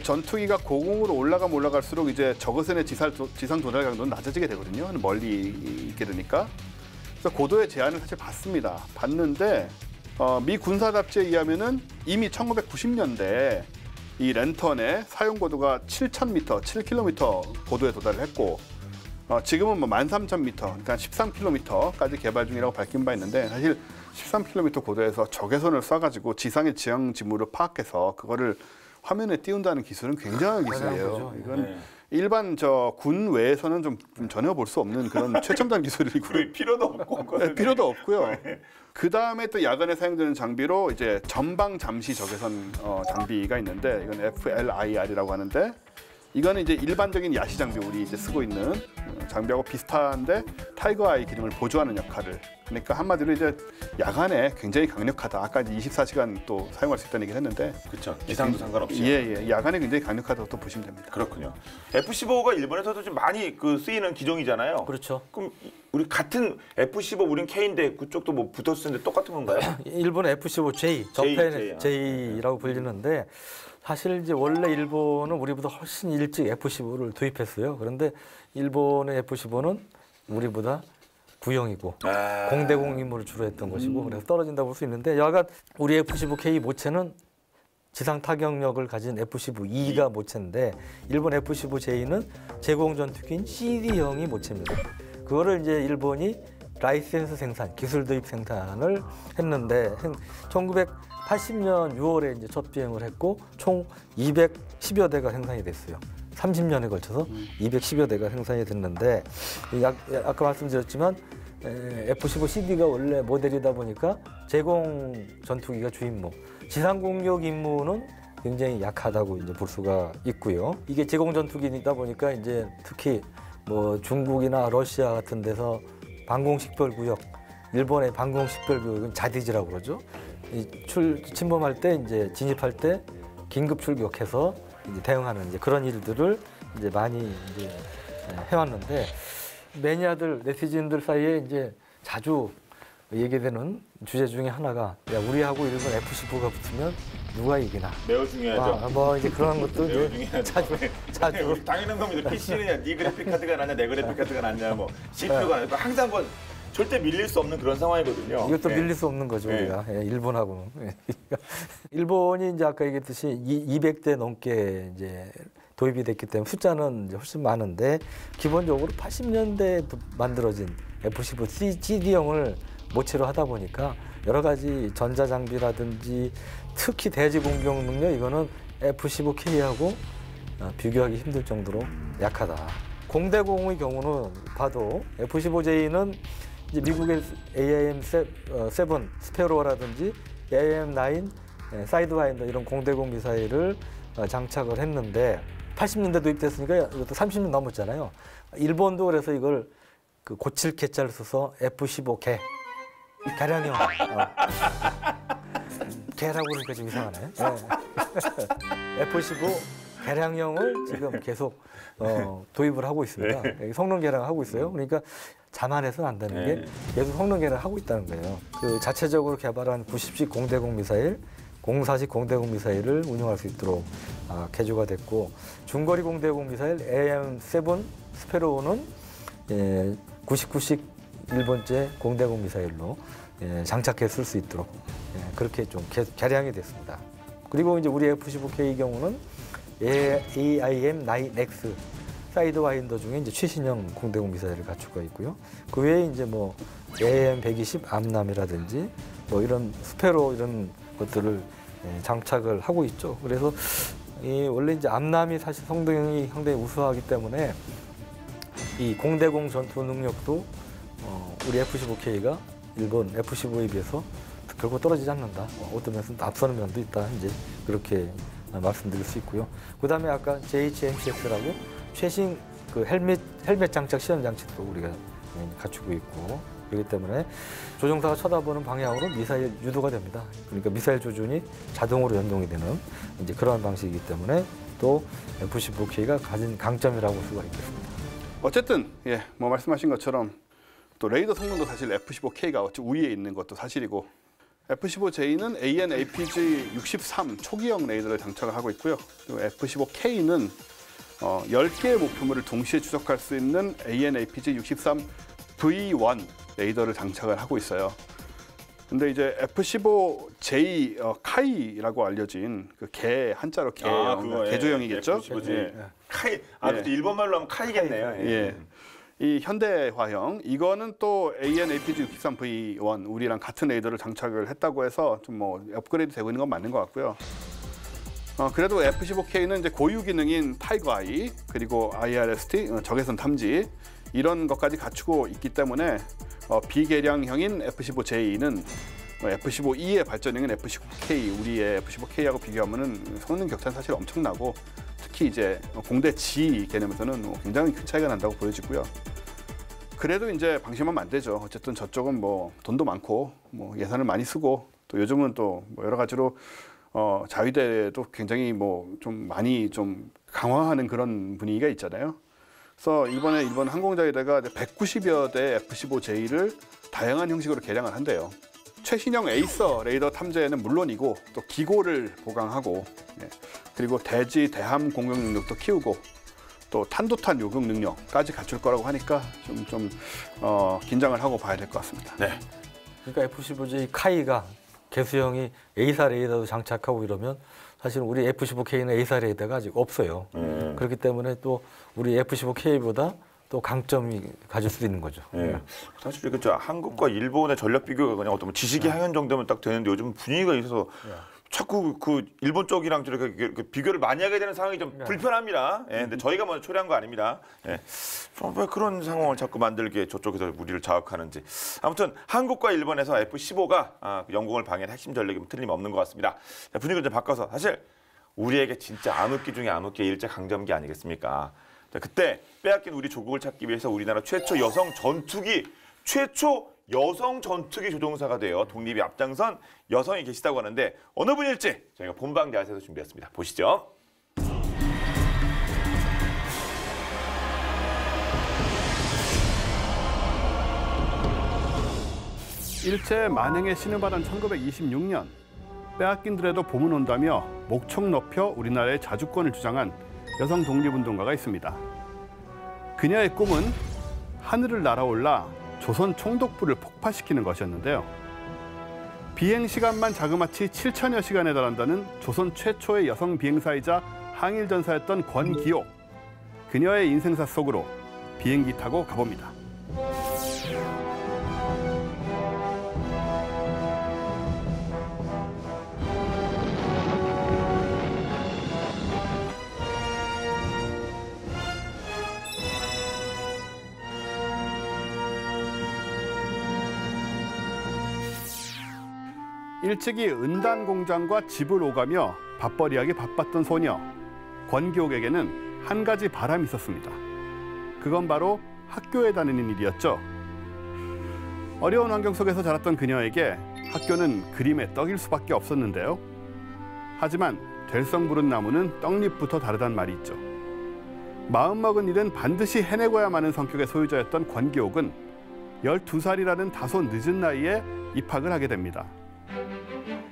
전투기가 고공으로 올라가면 올라갈수록 이제 적외선의 지상 도달 강도는 낮아지게 되거든요. 멀리 있게 되니까. 그래서 고도의 제한을 사실 받습니다. 받는데 미 군사 잡지에 의하면은 이미 1990년대에 이 랜턴의 사용 고도가 7,000m, 7km 고도에 도달을 했고 지금은 뭐 13,000m, 그러니까 13km까지 개발 중이라고 밝힌 바 있는데 사실 13km 고도에서 적외선을 쏴가지고 지상의 지형 지물을 파악해서 그거를 화면에 띄운다는 기술은 굉장한 기술이에요. 이건 일반 군 외에서는 좀 전혀 볼 수 없는 그런 최첨단 기술이고 거의 필요도 없고 네, 필요도 없고요. 그 다음에 또 야간에 사용되는 장비로 이제 전방 잠시 적외선 장비가 있는데 이건 FLIR이라고 하는데 이거는 이제 일반적인 야시 장비 우리 이제 쓰고 있는 장비하고 비슷한데 타이거 아이 기능을 보조하는 역할을 그러니까 한마디로 이제 야간에 굉장히 강력하다. 아까 이제 24시간 또 사용할 수 있다는 얘기를 했는데 그렇죠. 기상도 상관없이. 예, 야간에 굉장히 강력하다고 또 보시면 됩니다. 그렇군요. F-15가 일본에서도 좀 많이 쓰이는 기종이잖아요. 그렇죠. 그럼 우리 같은 F-15 우린 K인데 그쪽도 뭐 붙었을 텐데 똑같은 건가요? 일본 F-15J, 저펜 J라고 불리는데 사실 이제 원래 일본은 우리보다 훨씬 일찍 F-15를 도입했어요. 그런데 일본의 F-15는 우리보다 구형이고 공대공 임무를 주로 했던 것이고 그래서 떨어진다고 볼 수 있는데 여하간 우리 F-15K 모체는 지상 타격력을 가진 F-15E가 모체인데 일본 F-15J는 제공 전투기인 CD형이 모체입니다. 그거를 이제 일본이 라이센스 생산, 기술 도입 생산을 했는데 1980년 6월에 이제 첫 비행을 했고 총 210여 대가 생산이 됐어요. 30년에 걸쳐서 210여 대가 생산이 됐는데 아까 말씀드렸지만 F-15CD가 원래 모델이다 보니까 제공 전투기가 주임무, 지상 공격 임무는 굉장히 약하다고 이제 볼 수가 있고요. 이게 제공 전투기이다 보니까 이제 특히 뭐 중국이나 러시아 같은 데서 방공식별구역, 일본의 방공식별구역은 자디지라고 그러죠. 침범할 때 이제 진입할 때 긴급 출격해서 이제 대응하는 이제 그런 일들을 이제 많이 이제 해왔는데 매니아들 네티즌들 사이에 이제 자주 얘기되는 주제 중에 하나가 야 우리하고 일본 F-15가 붙으면 누가 이기나. 매우 중요하죠. 뭐 이제 그런 것도 매우 이제 중요하죠. 자주 당연한 겁니다. PC는 네 그래픽 카드가 낫냐, 내 그래픽 카드가 낫냐, 뭐 CPU가 낫냐, 항상 뭐 절대 밀릴 수 없는 그런 상황이거든요. 이것도 네. 밀릴 수 없는 거죠, 네. 우리가. 예, 일본하고는. 일본이 이제 아까 얘기했듯이 200대 넘게 이제 도입이 됐기 때문에 숫자는 이제 훨씬 많은데 기본적으로 80년대에 만들어진 F-15 CD형을 모체로 하다 보니까 여러 가지 전자장비라든지 특히 대지 공격 능력 이거는 F-15K하고 비교하기 힘들 정도로 약하다. 공대공의 경우는 봐도 F-15J는 이제 미국의 AIM-7 스페로라든지 AIM-9 사이드와인더 이런 공대공 미사일을 장착을 했는데 80년대 도입됐으니까 이것도 30년 넘었잖아요. 일본도 그래서 이걸 그 고칠 개자를 써서 F-15개 개량형 개라고 그러니까 좀 이상하네. F-15 개량형을 지금 계속 도입을 하고 있습니다. 성능 개량하고 있어요. 그러니까 자만해서는 안 되는 게 계속 성능 개량을 하고 있다는 거예요. 그 자체적으로 개발한 90식 공대공 미사일, 04식 공대공 미사일을 운용할 수 있도록 개조가 됐고 중거리 공대공 미사일 AM-7 스페로우는 99식 일본제 공대공 미사일로 장착해 쓸 수 있도록 그렇게 좀 개량이 됐습니다. 그리고 이제 우리 F-15K 경우는 AIM-9X 사이드와인더 중에 이제 최신형 공대공 미사일을 갖추고 있고요. 그 외에 이제 뭐 AIM-120 암람이라든지 뭐 이런 스페로 이런 것들을 장착을 하고 있죠. 그래서 원래 이제 암람이 사실 성능이 상당히 우수하기 때문에 이 공대공 전투 능력도 우리 F-15K가 일본 F-15에 비해서 결코 떨어지지 않는다. 어떤 면에서 앞서는 면도 있다. 이제 그렇게 말씀드릴 수 있고요. 그다음에 아까 JHMCS라고 최신 그 헬멧 장착 시험 장치도 우리가 갖추고 있고 그렇기 때문에 조종사가 쳐다보는 방향으로 미사일 유도가 됩니다. 그러니까 미사일 조준이 자동으로 연동이 되는 이제 그러한 방식이기 때문에 또 F-15K가 가진 강점이라고 볼 수가 있겠습니다. 어쨌든 뭐 말씀하신 것처럼 또 레이더 성능도 사실 F-15K가 우위에 있는 것도 사실이고 F-15J는 AN/APG-63 초기형 레이더를 장착을 하고 있고요. 그리고 F-15K는 10개의 목표물을 동시에 추적할 수 있는 AN/APG-63V1 레이더를 장착을 하고 있어요. 근데 이제 F-15J 카이라고 알려진 그 개 한자로 개 개조형이겠죠? F-15J 카이 그것도 일본 말로 하면 카이겠네요. 이 현대화형 이거는 또 AN/APG-63V1 우리랑 같은 레이더를 장착을 했다고 해서 좀 뭐 업그레이드 되고 있는 건 맞는 것 같고요. 그래도 F-15K는 이제 고유 기능인 타이거 아이 그리고 IRST 적외선 탐지 이런 것까지 갖추고 있기 때문에 비개량형인 F-15J는 F-15E의 발전형인 F-15K 우리의 F-15K하고 비교하면은 성능 격차는 사실 엄청나고 특히 이제 공대 G 개념에서는 굉장히 큰 차이가 난다고 보여지고요. 그래도 이제 방심하면 안 되죠. 어쨌든 저쪽은 뭐 돈도 많고 뭐 예산을 많이 쓰고 또 요즘은 또 뭐 여러 가지로 자위대도 굉장히 뭐 좀 많이 좀 강화하는 그런 분위기가 있잖아요. 그래서 이번에 일본 항공자위대가 190여 대 F-15J를 다양한 형식으로 개량을 한대요. 최신형 에이서 레이더 탐지에는 물론이고 또 기고를 보강하고 그리고 대지 대함 공격 능력도 키우고 또 탄도탄 요격 능력까지 갖출 거라고 하니까 좀 긴장을 하고 봐야 될 것 같습니다. 네. 그러니까 F-15J 카이가 개수형이 A사 레이더도 장착하고 이러면 사실 우리 F-15K는 A사 레이더가 아직 없어요. 그렇기 때문에 또 우리 F-15K보다 또 강점이 가질 수도 있는 거죠. 사실 그죠 한국과 일본의 전력 비교가 그냥 어떤 지식이 항연 정도면 딱 되는데 요즘 분위기가 있어서 자꾸 그 일본 쪽이랑 저렇게 비교를 많이 하게 되는 상황이 좀 불편합니다. 근데 저희가 먼저 초래한 거 아닙니다. 왜 그런 상황을 자꾸 만들게 저쪽에서 우리를 자극하는지. 아무튼 한국과 일본에서 F-15가 영공을 방해할 핵심 전력이면 틀림없는 것 같습니다. 분위기를 좀 바꿔서 사실 우리에게 진짜 암흑기 중에 암흑기 일제 강점기 아니겠습니까? 그때 빼앗긴 우리 조국을 찾기 위해서 우리나라 최초 여성 전투기 조종사가 되어 독립에 앞장선 여성이 계시다고 하는데 어느 분일지 저희가 본방 야세에서 준비했습니다. 보시죠. 일제 만행의 신을 받은 1926년 빼앗긴들에도 봄은 온다며 목청 높여 우리나라의 자주권을 주장한 여성 독립운동가가 있습니다. 그녀의 꿈은 하늘을 날아올라 조선 총독부를 폭파시키는 것이었는데요. 비행 시간만 자그마치 7천여 시간에 달한다는 조선 최초의 여성 비행사이자 항일전사였던 권기옥. 그녀의 인생사 속으로 비행기 타고 가봅니다. 일찍이 은단 공장과 집을 오가며 밥벌이하기 바빴던 소녀 권기옥에게는 한 가지 바람이 있었습니다. 그건 바로 학교에 다니는 일이었죠. 어려운 환경 속에서 자랐던 그녀에게 학교는 그림의 떡일 수밖에 없었는데요. 하지만 될성 부른 나무는 떡잎부터 다르단 말이 있죠. 마음먹은 일은 반드시 해내고야만 성격의 소유자였던 권기옥은 12살이라는 다소 늦은 나이에 입학을 하게 됩니다.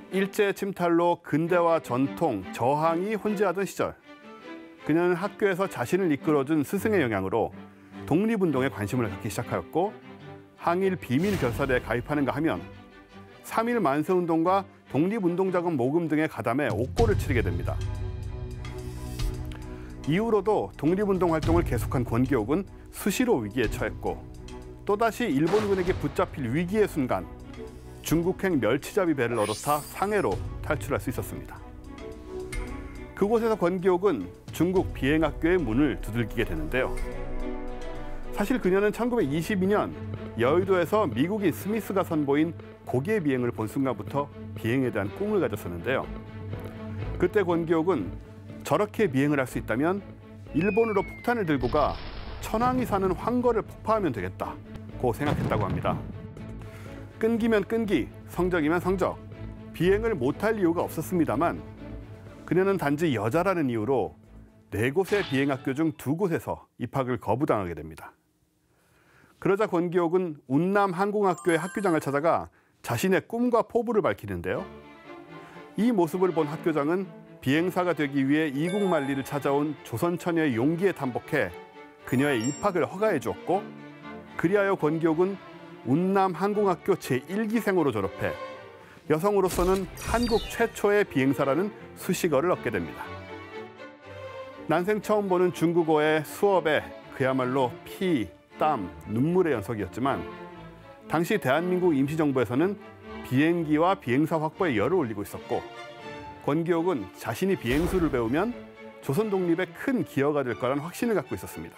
일제 침탈로 근대화 전통, 저항이 혼재하던 시절 그녀는 학교에서 자신을 이끌어준 스승의 영향으로 독립운동에 관심을 갖기 시작하였고 항일 비밀 결사대에 가입하는가 하면 3.1 만세운동과 독립운동자금 모금 등의 가담에 옥고를 치르게 됩니다. 이후로도 독립운동 활동을 계속한 권기옥은 수시로 위기에 처했고 또다시 일본군에게 붙잡힐 위기의 순간 중국행 멸치잡이 배를 얻어타 상해로 탈출할 수 있었습니다. 그곳에서 권기옥은 중국 비행학교의 문을 두들기게 되는데요. 사실 그녀는 1922년 여의도에서 미국인 스미스가 선보인 고개 비행을 본 순간부터 비행에 대한 꿈을 가졌었는데요. 그때 권기옥은 저렇게 비행을 할 수 있다면 일본으로 폭탄을 들고 가 천황이 사는 황거를 폭파하면 되겠다고 생각했다고 합니다. 끈기면 끈기, 성적이면 성적, 비행을 못할 이유가 없었습니다만 그녀는 단지 여자라는 이유로 4곳의 비행학교 중 2곳에서 입학을 거부당하게 됩니다. 그러자 권기옥은 운남 항공학교의 학교장을 찾아가 자신의 꿈과 포부를 밝히는데요. 이 모습을 본 학교장은 비행사가 되기 위해 이국만리를 찾아온 조선처녀의 용기에 tam복해 그녀의 입학을 허가해 주었고 그리하여 권기옥은 운남 항공학교 제1기생으로 졸업해 여성으로서는 한국 최초의 비행사라는 수식어를 얻게 됩니다. 난생 처음 보는 중국어의 수업에 그야말로 피, 땀, 눈물의 연속이었지만 당시 대한민국 임시정부에서는 비행기와 비행사 확보에 열을 올리고 있었고 권기옥은 자신이 비행수를 배우면 조선 독립에 큰 기여가 될 거란 확신을 갖고 있었습니다.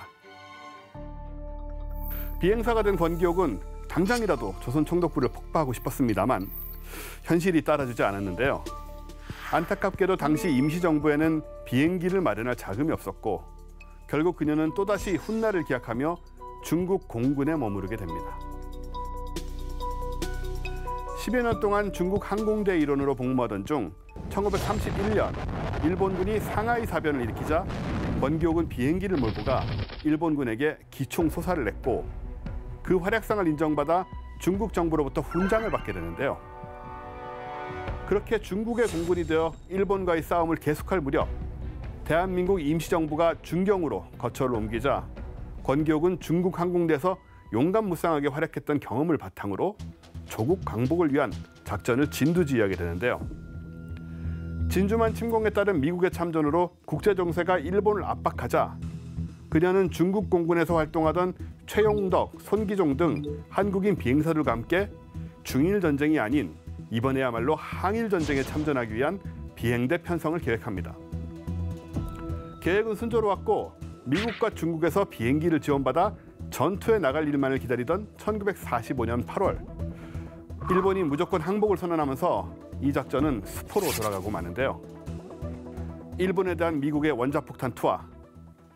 비행사가 된 권기옥은 당장이라도 조선 총독부를 폭파하고 싶었습니다만 현실이 따라주지 않았는데요. 안타깝게도 당시 임시정부에는 비행기를 마련할 자금이 없었고 결국 그녀는 또다시 훗날을 기약하며 중국 공군에 머무르게 됩니다. 10여 년 동안 중국 항공대 일원으로 복무하던 중 1931년 일본군이 상하이 사변을 일으키자 권기옥은 비행기를 몰고 가 일본군에게 기총 소사를 냈고 그 활약상을 인정받아 중국 정부로부터 훈장을 받게 되는데요. 그렇게 중국의 공군이 되어 일본과의 싸움을 계속할 무렵 대한민국 임시정부가 중경으로 거처를 옮기자 권기옥은 중국 항공대에서 용감무쌍하게 활약했던 경험을 바탕으로 조국 광복을 위한 작전을 진두지휘하게 되는데요. 진주만 침공에 따른 미국의 참전으로 국제 정세가 일본을 압박하자 그녀는 중국 공군에서 활동하던 최용덕, 손기종 등 한국인 비행사들과 함께 중일 전쟁이 아닌 이번에야말로 항일 전쟁에 참전하기 위한 비행대 편성을 계획합니다. 계획은 순조로웠고 미국과 중국에서 비행기를 지원받아 전투에 나갈 일만을 기다리던 1945년 8월 일본이 무조건 항복을 선언하면서 이 작전은 수포로 돌아가고 마는데요. 일본에 대한 미국의 원자폭탄 투하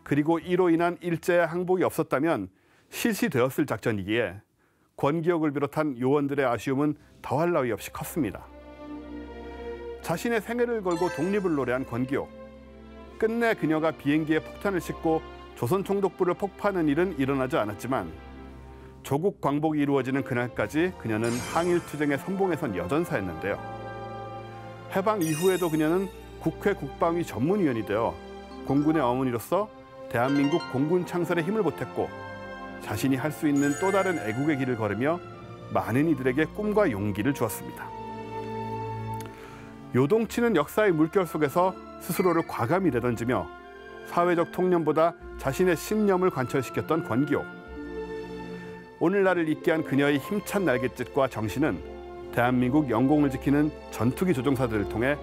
그리고 이로 인한 일제의 항복이 없었다면 실시되었을 작전이기에 권기옥을 비롯한 요원들의 아쉬움은 더할 나위 없이 컸습니다. 자신의 생애를 걸고 독립을 노래한 권기옥. 끝내 그녀가 비행기에 폭탄을 싣고 조선 총독부를 폭파하는 일은 일어나지 않았지만 조국 광복이 이루어지는 그날까지 그녀는 항일투쟁의 선봉에 선 여전사였는데요. 해방 이후에도 그녀는 국회 국방위 전문위원이 되어 공군의 어머니로서 대한민국 공군 창설에 힘을 보탰고 자신이 할 수 있는 또 다른 애국의 길을 걸으며 많은 이들에게 꿈과 용기를 주었습니다. 요동치는 역사의 물결 속에서 스스로를 과감히 내던지며 사회적 통념보다 자신의 신념을 관철시켰던 권기옥. 오늘날을 있게 한 그녀의 힘찬 날갯짓과 정신은 대한민국 영공을 지키는 전투기 조종사들을 통해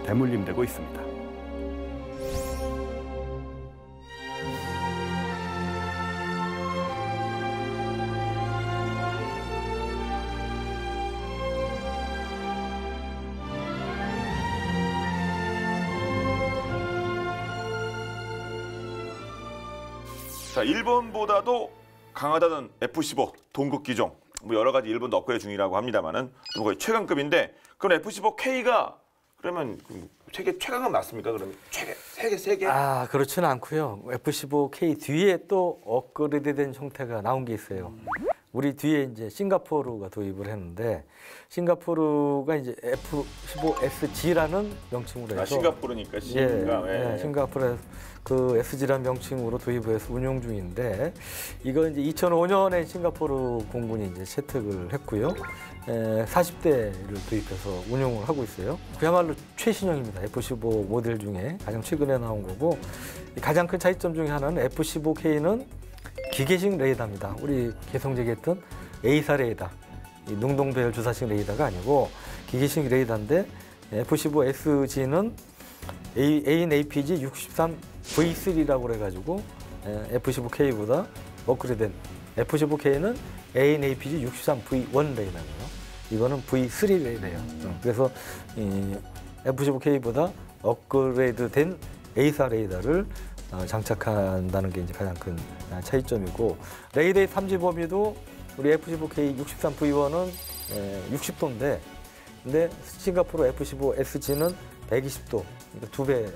대물림되고 있습니다. 자, 일본보다도 강하다는 F-15 동극기종 뭐 여러 가지 일본도 업그레이드 중이라고 합니다만은 거의 최강급인데 그럼 F-15K가 그러면 세계 최강은 맞습니까? 그러면 세계? 아, 그렇지는 않고요. F-15K 뒤에 또 업그레이드된 형태가 나온 게 있어요. 우리 뒤에 이제 싱가포르가 도입을 했는데 싱가포르가 이제 F15SG라는 명칭으로 해서 싱가포르니까 싱가. 싱가포르에서 그 SG라는 명칭으로 도입을 해서 운용 중인데 이거 이제 2005년에 싱가포르 공군이 이제 채택을 했고요. 40대를 도입해서 운용을 하고 있어요. 그야말로 최신형입니다. F15 모델 중에 가장 최근에 나온 거고 가장 큰 차이점 중에 하나는 F15K는 기계식 레이더입니다. 우리 계속 얘기했던 A사 레이더, 이 능동배열 주사식 레이더가 아니고 기계식 레이더인데 F15SG는 AN/APG 63V3라고 그래가지고 F15K보다 업그레이드된 F15K는 AN/APG 63V1 레이더고요. 이거는 V3 레이더예요. 그래서 이 F15K보다 업그레이드된 A사 레이더를 장착한다는 게 이제 가장 큰 차이점이고 레이더의 탐지 범위도 우리 F15K 63V1은 60도인데 근데 싱가포르 F15SG는 120도, 그러니까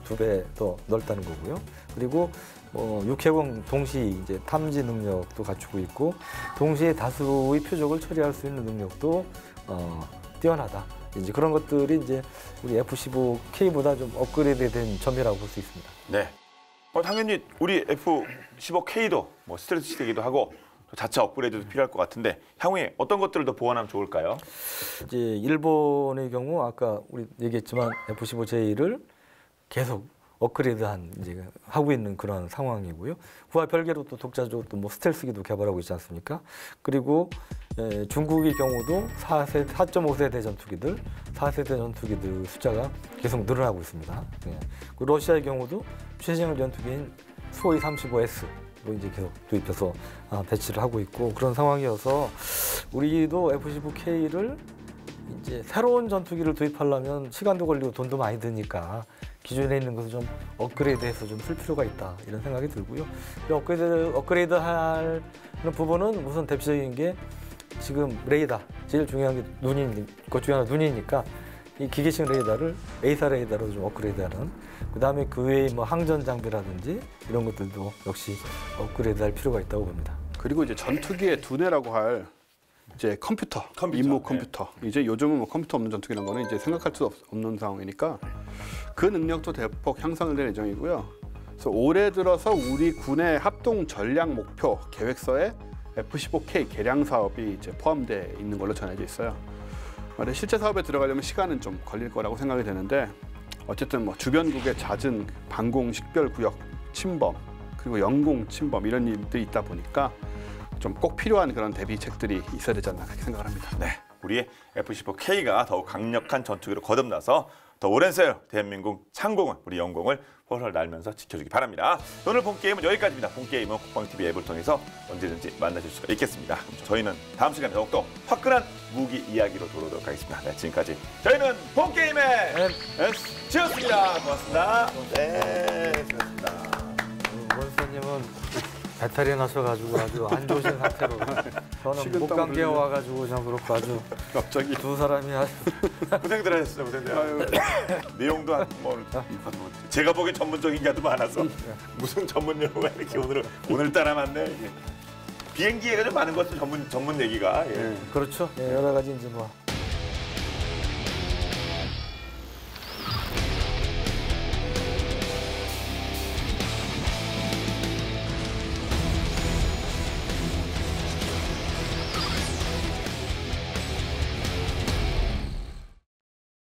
2배 더 넓다는 거고요. 그리고 육해공 동시 이제 탐지 능력도 갖추고 있고 동시에 다수의 표적을 처리할 수 있는 능력도 뛰어나다. 이제 그런 것들이 이제 우리 F15K보다 좀 업그레이드된 점이라고 볼 수 있습니다. 네. 당연히 우리 F15K도 뭐 스트레스 시대기도 하고 또 자체 업그레이드도 필요할 것 같은데 향후에 어떤 것들을 더 보완하면 좋을까요? 이제 일본의 경우 아까 우리 얘기했지만 F15J를 계속 업그레이드한 이제 하고 있는 그런 상황이고요. 그와 별개로 또 독자적으로 또 뭐 스텔스기도 개발하고 있지 않습니까? 그리고 중국의 경우도 4.5세대 전투기들, 4세대 전투기들 숫자가 계속 늘어나고 있습니다. 그리고 러시아의 경우도 최신형 전투기인 수호이 35S로 이제 계속 도입해서 배치를 하고 있고 그런 상황이어서 우리도 F15K를 이제 새로운 전투기를 도입하려면 시간도 걸리고 돈도 많이 드니까 기존에 있는 것을 좀 업그레이드해서 좀 쓸 필요가 있다 이런 생각이 들고요. 업그레이드하는 부분은 우선 대표적인 게 지금 레이더 제일 중요한 게 것 중에 하나 눈이니까 이 기계식 레이더를 A사 레이더로 좀 업그레이드하는 그다음에 그 외에 뭐 항전 장비라든지 이런 것들도 역시 업그레이드할 필요가 있다고 봅니다. 그리고 이제 전투기의 두뇌라고 할 이제 컴퓨터. 임무 컴퓨터. 이제 요즘은 뭐 컴퓨터 없는 전투기라는 거는 이제 생각할 수 없는 상황이니까 그 능력도 대폭 향상을 될 예정이고요. 그래서 올해 들어서 우리 군의 합동 전략 목표 계획서에 F15K 개량 사업이 이제 포함되어 있는 걸로 전해져 있어요. 근데 실제 사업에 들어가려면 시간은 좀 걸릴 거라고 생각이 되는데 어쨌든 뭐 주변국의 잦은 방공 식별 구역 침범 그리고 영공 침범 이런 일들이 있다 보니까 좀 꼭 필요한 그런 대비책들이 있어야 되지 않나 그렇게 생각을 합니다. 네, 우리의 F15K가 더욱 강력한 전투기로 거듭나서 더 오랜 세월 대한민국 상공을 우리 영공을 훨훨 날면서 지켜주기 바랍니다. 오늘 본 게임은 여기까지입니다. 본 게임은 국방TV 앱을 통해서 언제든지 만나실 수가 있겠습니다. 그럼 저희는 다음 시간에 더욱더 화끈한 무기 이야기로 돌아오도록 하겠습니다. 네, 지금까지 저희는 본 게임의 S였습니다. 고맙습니다. 네, 수고하셨습니다. 원수님은 배탈이 나셔가지고 아주 안 좋으신 상태로 저는 식은땀 목감기에 흘리네. 와가지고 그냥 그렇고 아주 갑자기 두 사람이 아주 고생들 하셨어요. 고생들. 내용도 뭐 제가 보기엔 전문적인 게도 많아서 무슨 전문 용어가 이렇게 오늘따라 많네. 이게. 비행기가 좀 많은 것도 전문 얘기가. 예. 그렇죠. 여러 가지 이제 뭐